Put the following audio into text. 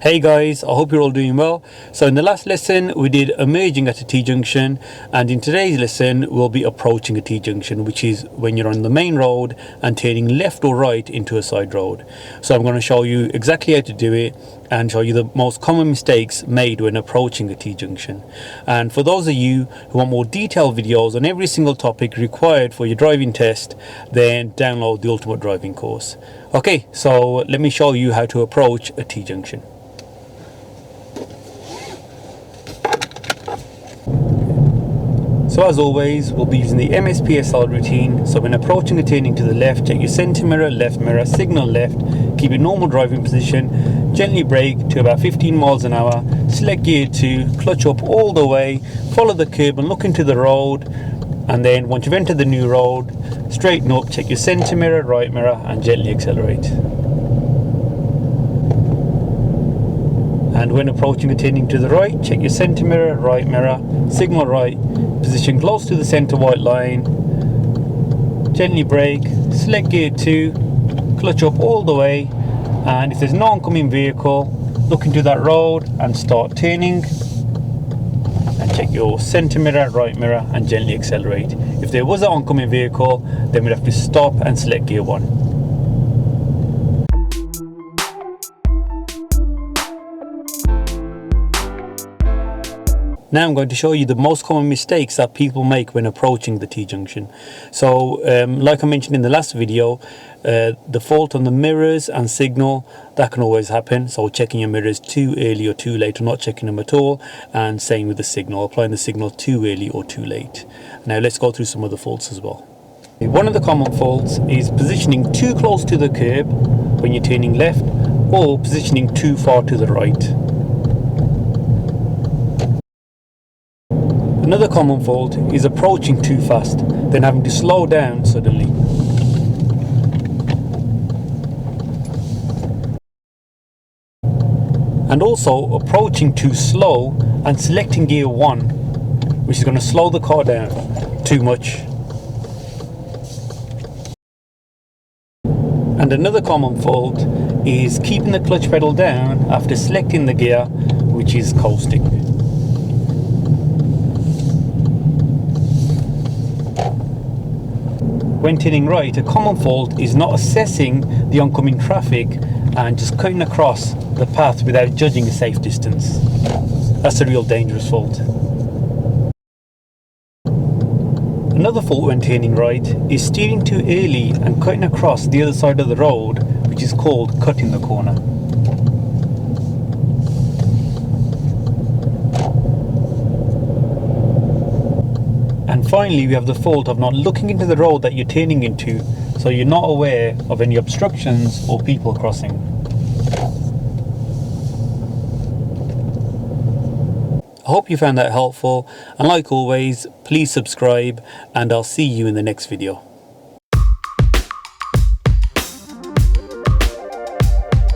Hey guys, I hope you're all doing well. So in the last lesson we did emerging at a T-junction, and in today's lesson we'll be approaching a T-junction, which is when you're on the main road and turning left or right into a side road. So I'm going to show you exactly how to do it and show you the most common mistakes made when approaching a T-junction. And for those of you who want more detailed videos on every single topic required for your driving test, then download the Ultimate Driving course. Okay, so let me show you how to approach a T-junction. So as always, we'll be using the MSPSL routine. So when approaching a turning to the left, check your centre mirror, left mirror, signal left, keep your normal driving position, gently brake to about 15 miles an hour, select gear 2, clutch up all the way, follow the curb and look into the road, and then once you've entered the new road, straighten up, check your centre mirror, right mirror and gently accelerate. And when approaching a turning to the right, check your centre mirror, right mirror, signal right, position close to the centre white line, gently brake, select gear 2, clutch up all the way, and if there's no oncoming vehicle, look into that road and start turning, and check your centre mirror, right mirror and gently accelerate. If there was an oncoming vehicle, then we'd have to stop and select gear 1. Now I'm going to show you the most common mistakes that people make when approaching the T-junction. So like I mentioned in the last video, the fault on the mirrors and signal, that can always happen. So checking your mirrors too early or too late, or not checking them at all, and same with the signal, applying the signal too early or too late. Now let's go through some of the faults as well. One of the common faults is positioning too close to the curb when you're turning left, or positioning too far to the right. Another common fault is approaching too fast, then having to slow down suddenly. And also approaching too slow and selecting gear 1, which is going to slow the car down too much. And another common fault is keeping the clutch pedal down after selecting the gear, which is coasting. When turning right, a common fault is not assessing the oncoming traffic and just cutting across the path without judging a safe distance. That's a real dangerous fault. Another fault when turning right is steering too early and cutting across the other side of the road, which is called cutting the corner. And finally, we have the fault of not looking into the road that you're turning into, so you're not aware of any obstructions or people crossing. I hope you found that helpful, and like always, please subscribe, and I'll see you in the next video.